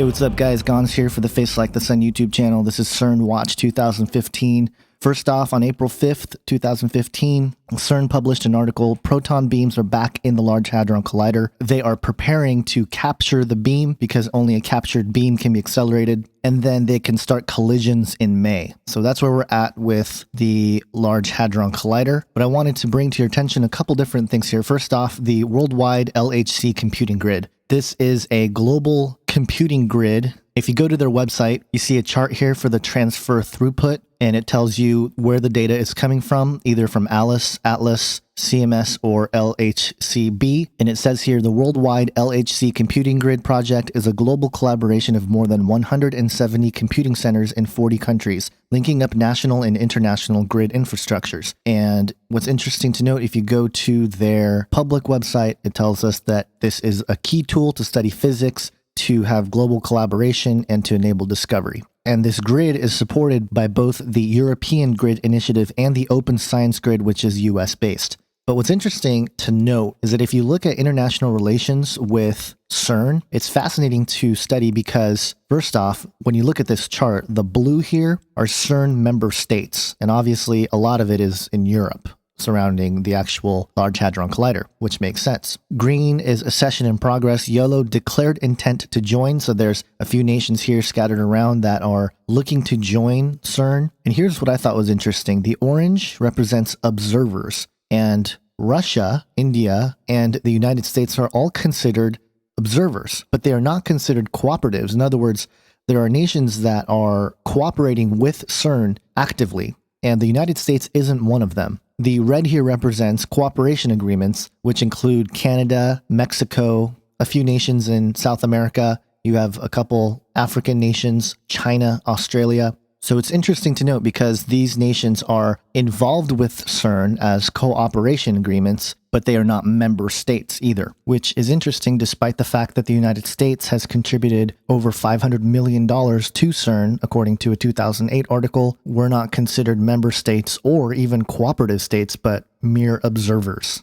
Hey, what's up guys? Gons here for the Face Like the Sun YouTube channel. This is Cern Watch 2015. First off, on April 5th, 2015, Cern published an article, Proton Beams are back in the Large Hadron Collider. They are preparing to capture the beam because only a captured beam can be accelerated, and then they can start collisions in May. So that's where we're at with the Large Hadron Collider. But I wanted to bring to your attention a couple different things here. First off, the worldwide LHC computing grid. This is a global computing grid. If you go to their website, you see a chart here for the transfer throughput, and it tells you where the data is coming from, either from Alice, Atlas, CMS, or LHCb. And it says here, the worldwide LHC computing grid project is a global collaboration of more than 170 computing centers in 40 countries, linking up national and international grid infrastructures. And what's interesting to note, if you go to their public website, it tells us that this is a key tool to study physics, to have global collaboration, and to enable discovery. And this grid is supported by both the European Grid Initiative and the Open Science Grid, which is US based. But what's interesting to note is that if you look at international relations with CERN, it's fascinating to study because, first off, when you look at this chart, the blue here are CERN member states. And obviously, a lot of it is in Europe, surrounding the actual Large Hadron Collider, which makes sense. Green is a session in progress. Yellow, declared intent to join. So there's a few nations here scattered around that are looking to join CERN. And here's what I thought was interesting. The orange represents observers, and Russia, India, and the United States are all considered observers, but they are not considered cooperatives. In other words, there are nations that are cooperating with CERN actively, and the United States isn't one of them. The red here represents cooperation agreements, which include Canada, Mexico, a few nations in South America. You have a couple African nations, China, Australia. So it's interesting to note because these nations are involved with CERN as cooperation agreements, but they are not member states either, which is interesting despite the fact that the United States has contributed over $500 million to CERN. According to a 2008 article, we're not considered member states or even cooperative states, but mere observers.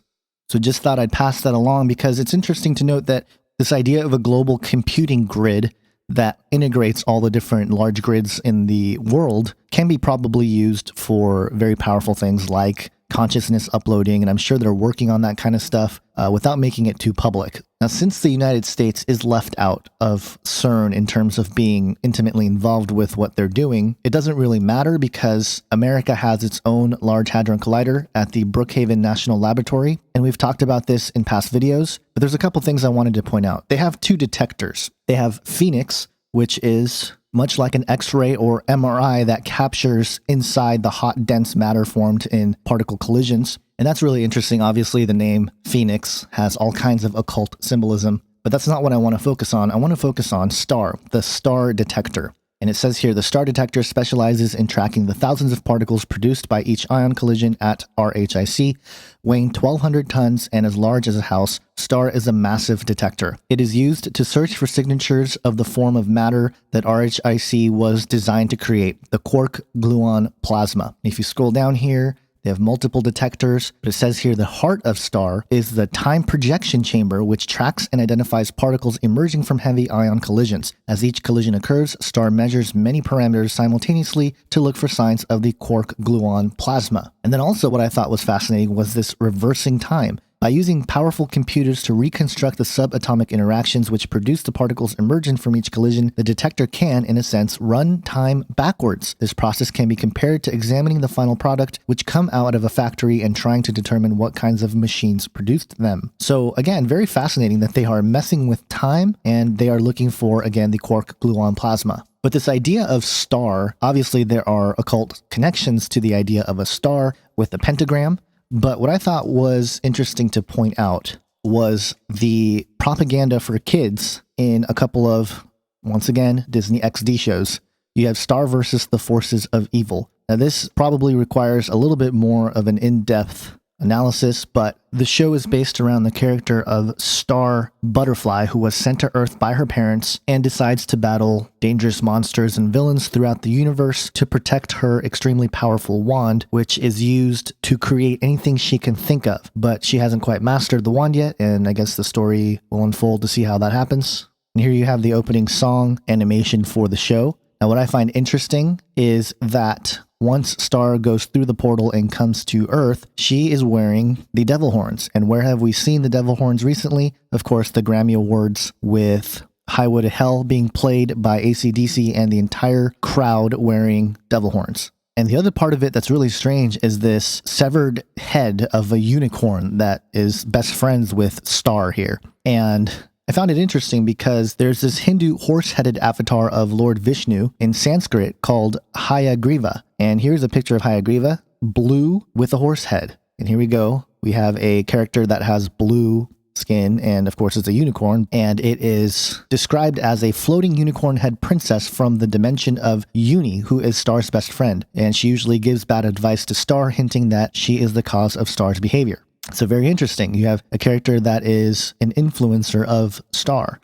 So just thought I'd pass that along because it's interesting to note that this idea of a global computing grid that integrates all the different large grids in the world can be probably used for very powerful things like consciousness uploading, and I'm sure they're working on that kind of stuff without making it too public. Now, since the United States is left out of CERN in terms of being intimately involved with what they're doing, it doesn't really matter because America has its own Large Hadron Collider at the Brookhaven National Laboratory, and we've talked about this in past videos, but there's a couple things I wanted to point out. They have two detectors. They have Phoenix, which is much like an X-ray or MRI that captures inside the hot, dense matter formed in particle collisions. And that's really interesting. Obviously, the name Phoenix has all kinds of occult symbolism, but that's not what I want to focus on. I want to focus on STAR, the STAR detector. And it says here, the STAR detector specializes in tracking the thousands of particles produced by each ion collision at RIHC. Weighing 1,200 tons and as large as a house, STAR is a massive detector. It is used to search for signatures of the form of matter that RIHC was designed to create, the quark-gluon plasma. If you scroll down here, they have multiple detectors, but it says here the heart of STAR is the time projection chamber, which tracks and identifies particles emerging from heavy ion collisions. As each collision occurs, STAR measures many parameters simultaneously to look for signs of the quark-gluon plasma. And then also what I thought was fascinating was this reversing time. By using powerful computers to reconstruct the subatomic interactions which produce the particles emergent from each collision, the detector can, in a sense, run time backwards. This process can be compared to examining the final product which come out of a factory and trying to determine what kinds of machines produced them. So again, very fascinating that they are messing with time and they are looking for, again, the quark-gluon plasma. But this idea of STAR, obviously there are occult connections to the idea of a star with a pentagram. But what I thought was interesting to point out was the propaganda for kids in a couple of, once again, Disney XD shows. You have Star versus the Forces of Evil. Now, this probably requires a little bit more of an in-depth analysis, but the show is based around the character of Star Butterfly, who was sent to Earth by her parents and decides to battle dangerous monsters and villains throughout the universe to protect her extremely powerful wand, which is used to create anything she can think of. But she hasn't quite mastered the wand yet, and I guess the story will unfold to see how that happens. And here you have the opening song animation for the show. Now, what I find interesting is that once Star goes through the portal and comes to Earth, she is wearing the devil horns. And where have we seen the devil horns recently? Of course, the Grammy Awards with Highway to Hell being played by AC/DC and the entire crowd wearing devil horns. And the other part of it that's really strange is this severed head of a unicorn that is best friends with Star here. And I found it interesting because there's this Hindu horse-headed avatar of Lord Vishnu in Sanskrit called Hayagriva. And here's a picture of Hayagriva, blue with a horse head. And here we go. We have a character that has blue skin, and of course it's a unicorn, and it is described as a floating unicorn head princess from the dimension of Uni, who is Star's best friend. And she usually gives bad advice to Star, hinting that she is the cause of Star's behavior. So very interesting. You have a character that is an influencer of Star.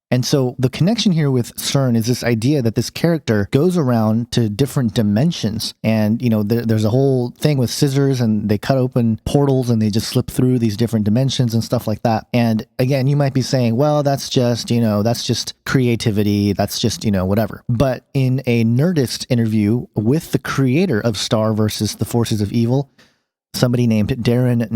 And so the connection here with Cern is this idea that this character goes around to different dimensions. And, you know, there's a whole thing with scissors, and they cut open portals and they just slip through these different dimensions and stuff like that. And again, you might be saying, well, that's just, you know, that's just creativity. That's just, you know, whatever. But in a Nerdist interview with the creator of Star versus the Forces of Evil, somebody named Darren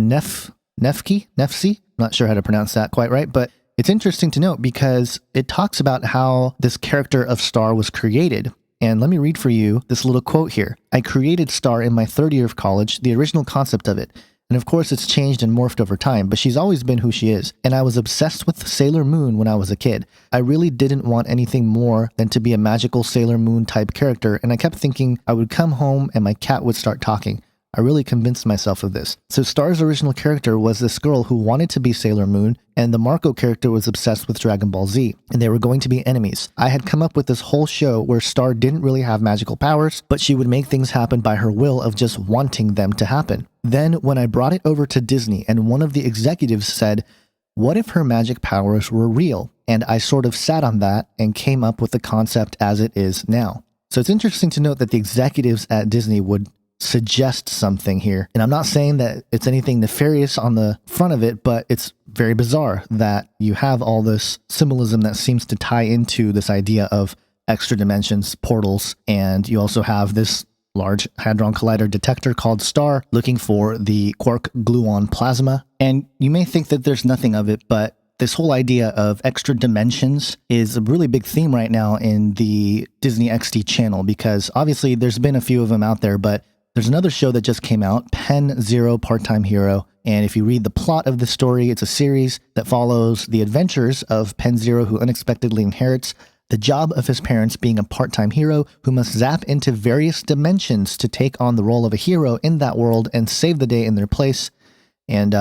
Nefsey, not sure how to pronounce that quite right, but it's interesting to note because it talks about how this character of Star was created. And let me read for you this little quote here. I created Star in my third year of college, the original concept of it. And of course, it's changed and morphed over time, but she's always been who she is. And I was obsessed with Sailor Moon when I was a kid. I really didn't want anything more than to be a magical Sailor Moon type character. And I kept thinking I would come home and my cat would start talking. I really convinced myself of this. So Star's original character was this girl who wanted to be Sailor Moon, and the Marco character was obsessed with Dragon Ball Z, and they were going to be enemies. I had come up with this whole show where Star didn't really have magical powers, but she would make things happen by her will of just wanting them to happen. Then when I brought it over to Disney, and one of the executives said, what if her magic powers were real? And I sort of sat on that and came up with the concept as it is now. So it's interesting to note that the executives at Disney would suggest something here. And I'm not saying that it's anything nefarious on the front of it, but it's very bizarre that you have all this symbolism that seems to tie into this idea of extra dimensions, portals, and you also have this Large Hadron Collider detector called STAR looking for the quark gluon plasma. And you may think that there's nothing of it, but this whole idea of extra dimensions is a really big theme right now in the Disney XD channel, because obviously there's been a few of them out there, but there's another show that just came out, Penn Zero, Part-Time Hero. And if you read the plot of the story, it's a series that follows the adventures of Penn Zero, who unexpectedly inherits the job of his parents being a part-time hero who must zap into various dimensions to take on the role of a hero in that world and save the day in their place. And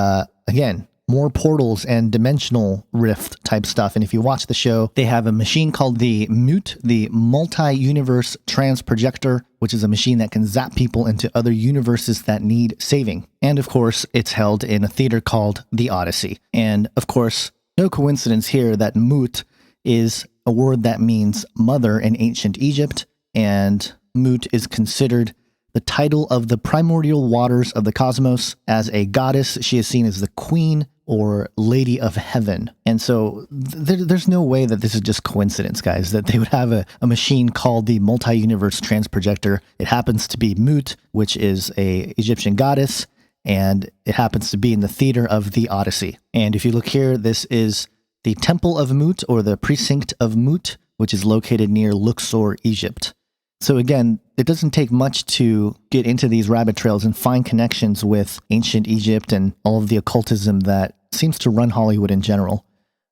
again, more portals and dimensional rift type stuff. And if you watch the show, they have a machine called the MUT, the Multi-Universe Transprojector, which is a machine that can zap people into other universes that need saving. And of course, it's held in a theater called the Odyssey. And of course, no coincidence here that MUT is a word that means mother in ancient Egypt, and MUT is considered the title of the primordial waters of the cosmos. As a goddess, she is seen as the queen or lady of heaven. And so there's no way that this is just coincidence, guys, that they would have a machine called the Multi-Universe Transprojector. It happens to be Mut, which is a Egyptian goddess, and it happens to be in the theater of the Odyssey. And if you look here, this is the Temple of Mut, or the Precinct of Mut, which is located near Luxor, Egypt. So again, it doesn't take much to get into these rabbit trails and find connections with ancient Egypt and all of the occultism that seems to run Hollywood in general.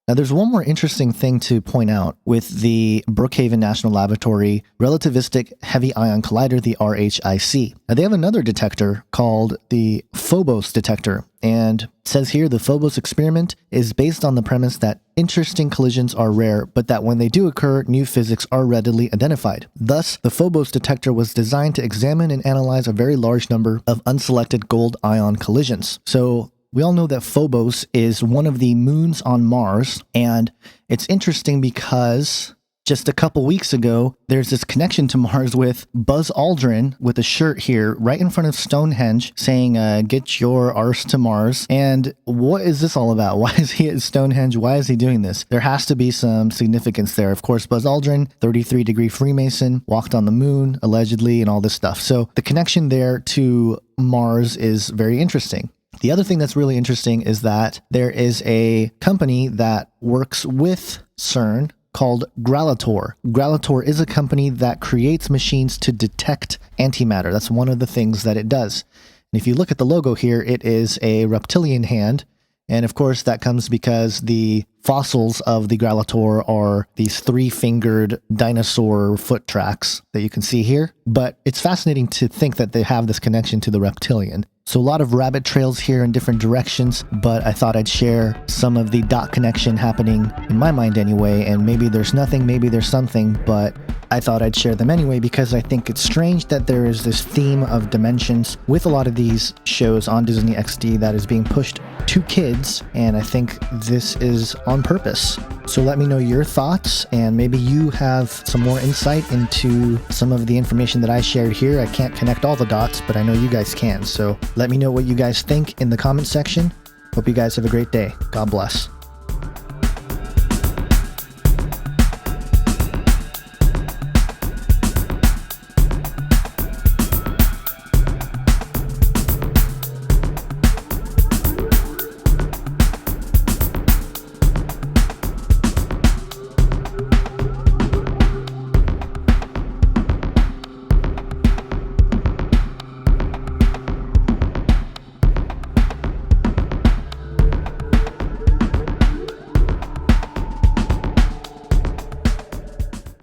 Now, there's one more interesting thing to point out with the Brookhaven National Laboratory Relativistic Heavy Ion Collider, the RIHC. Now, they have another detector called the Phobos Detector, and it says here the Phobos experiment is based on the premise that interesting collisions are rare, but that when they do occur, new physics are readily identified. Thus, the Phobos detector was designed to examine and analyze a very large number of unselected gold ion collisions. So we all know that Phobos is one of the moons on Mars, and it's interesting because just a couple weeks ago, there's this connection to Mars with Buzz Aldrin with a shirt here right in front of Stonehenge saying, get your arse to Mars. And what is this all about? Why is he at Stonehenge? Why is he doing this? There has to be some significance there. Of course, Buzz Aldrin, 33-degree Freemason, walked on the moon, allegedly, and all this stuff. So the connection there to Mars is very interesting. The other thing that's really interesting is that there is a company that works with Cern called Gralator. Gralator is a company that creates machines to detect antimatter. That's one of the things that it does. And if you look at the logo here, it is a reptilian hand. And of course, that comes because the fossils of the Gralator are these 3-fingered dinosaur foot tracks that you can see here. But it's fascinating to think that they have this connection to the reptilian. So a lot of rabbit trails here in different directions, but I thought I'd share some of the dot connection happening in my mind anyway, and maybe there's nothing, maybe there's something, but I thought I'd share them anyway because I think it's strange that there is this theme of dimensions with a lot of these shows on Disney XD that is being pushed to kids, and I think this is on purpose. So let me know your thoughts, and maybe you have some more insight into some of the information that I shared here. I can't connect all the dots, but I know you guys can. So let me know what you guys think in the comment section. Hope you guys have a great day. God bless.